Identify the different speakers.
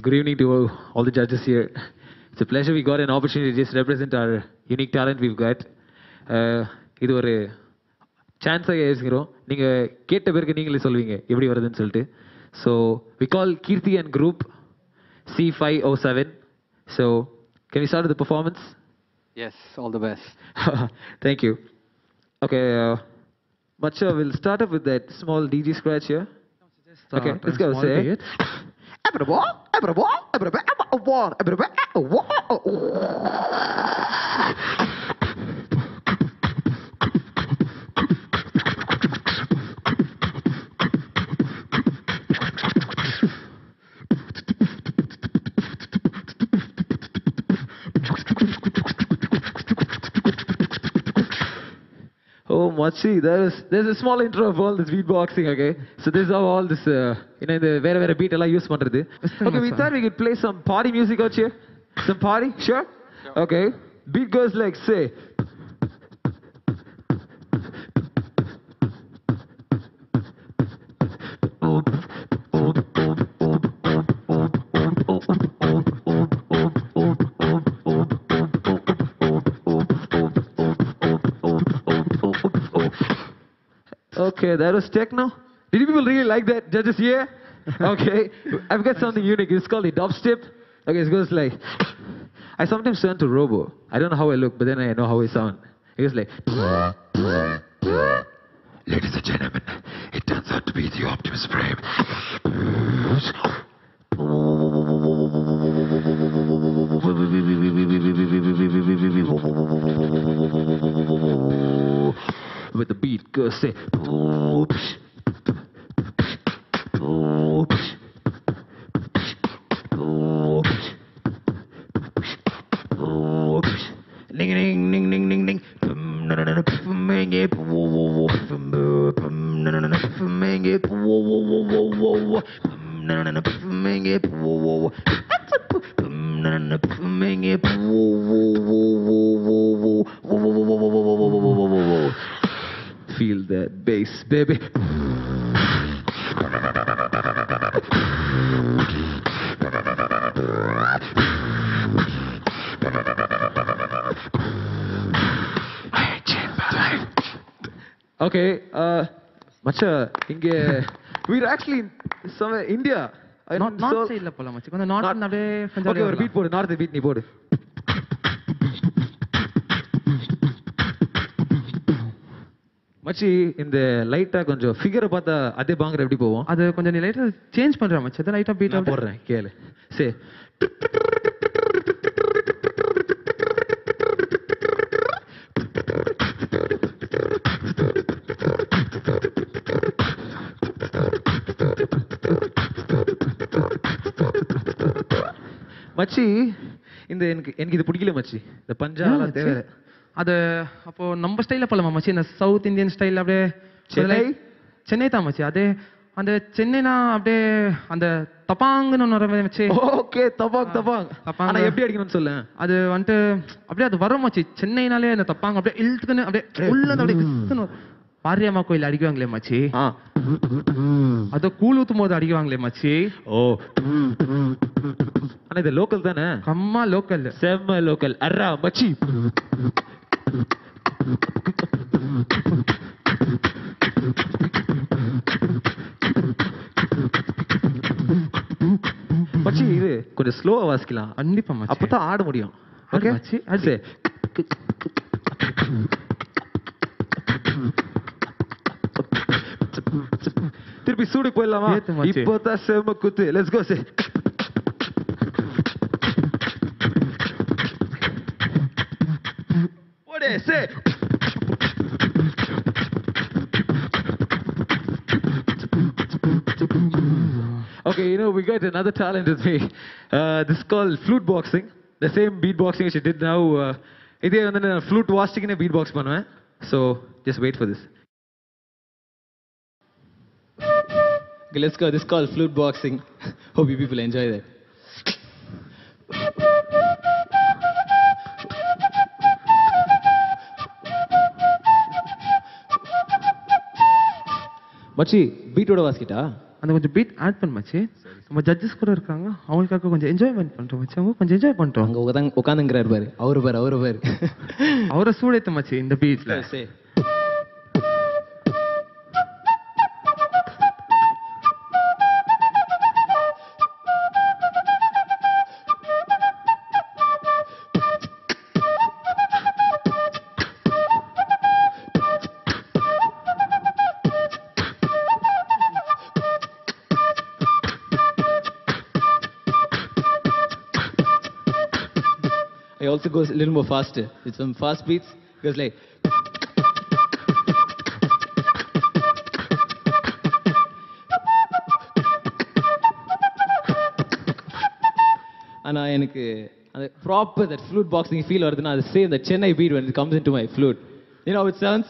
Speaker 1: Good evening to all the judges here. It's a pleasure we got an opportunity to just represent our unique talent we've got. இது ஒரு சான்ஸாக யோசிக்கிறோம். நீங்கள் கேட்ட பிறகு நீங்களே சொல்வீங்க எப்படி வருதுன்னு சொல்லிட்டு. So we call Kirti and group C507. So can we start with the performance?
Speaker 2: Yes, all the best.
Speaker 1: Thank you. Okay, Macha, we'll start up with that small DG scratch here. Okay, let's go. Say it. Oh, Machi, there's a small intro of all this beatboxing, okay? So this is how all this, the vera beat alla use pandrathu. Okay, we thought we could play some party music out here. Some party, sure? Okay. Beat goes like, say. Okay, that was techno. Did you people really like that? Judges here? Okay. I've got something unique. It's called the dubstep. Okay, it goes like... I sometimes turn to Robo. I don't know how I look, but then I know how I sound. It goes like... Ladies and gentlemen, it turns out to be the Optimus Prime. With the beat goes say ding ding ding ding ding ding feel that bass, baby. Okay, Macha, we're actually somewhere India.
Speaker 3: North side la pola machi. Konja north na apdiye
Speaker 1: Okay, ஒரு beat போடு, north beat நீ போடு. மச்சி இந்த லைட்டா கொஞ்சம் ஃபிகரை பார்த்தா அதே பாங்கற எப்படி போவோம்?
Speaker 3: அது கொஞ்சம் நீ லைட்டா சேஞ்ச் பண்ற மச்சி. அத லைட்டா பீட்
Speaker 1: நான் போடுறேன் கேளு. சே மச்சி இந்த எனக்கு இது பிடிக்கல மச்சி. இந்த பஞ்சால தேவை.
Speaker 3: அது அப்போ நம்ம ஸ்டைல்ல போலாமா மச்சி? இந்த சவுத் இந்தியன் ஸ்டைல் அப்படியே சென்னை தான் மச்சி. அதே அந்த சென்னைனா அப்படியே அந்த தபாங்னு ஒன்று வர மச்சி.
Speaker 1: ஓகே, தபாங். ஆனா எப்படி அடிக்கணும்னு சொல்ல.
Speaker 3: அது வந்துட்டு அப்படியே அது வரும் மச்சி. சென்னைனாலே அந்த தப்பாங்க அப்படியே இழுத்துக்குன்னு அப்படியே உள்ள அப்படியே விசுன்னு மாரியம்மா கோயில் அடிக்குவாங்களே மச்சி. அத கூழ் ஊத்தும் போது அடிக்குவாங்களே மச்சி.
Speaker 1: ஓ, ஆனா இது லோக்கல் தானே?
Speaker 3: கம்மா லோக்கல்,
Speaker 1: செம்ம லோக்கல். அர்ரா மச்சி. மச்சி இது கொஞ்சம் ஸ்லோவா வாசிக்கலாம்.
Speaker 3: கண்டிப்பா மச்சி,
Speaker 1: அப்பதான் ஆட முடியும். ஓகே
Speaker 3: மச்சி, அது
Speaker 1: திருப்பி சூடுக்கு போயிடலாமா? இப்போதான் செம்ம குத்து. Let's go. சே ஓடே சே. Okay, we got another talent with me. This is called flute boxing. The same beatboxing which I did now. இதே வந்து நான் flute வாசிச்சுக்கினே beatbox பண்ணுவேன். So just wait for this. Okay, let's go. This is called flute boxing. Hope you people enjoy that. மச்சி பீட்டோட வாசிக்கிட்டா?
Speaker 3: அந்த கொஞ்சம் beat add பண்ண மச்சி. நம்ம ஜட்ஜஸ் கூட இருக்காங்க, அவங்களுக்காக கொஞ்சம் என்ஜாய்மெண்ட் பண்றோம் மச்சி. அவங்க கொஞ்சம் என்ஜாய் பண்றோம்.
Speaker 4: அங்க உட்காந்துங்கிறாரு பாரு, அவரு பாரு
Speaker 3: அவரை சூடேத்த மச்சி இந்த பீட்ல.
Speaker 4: I also goes a little more faster. With some fast beats, goes like. ஆனா எனக்கு அந்த proper that flute boxing feel வருதுன்னா அது same the Chennai beat when it comes into my flute. You know how it sounds?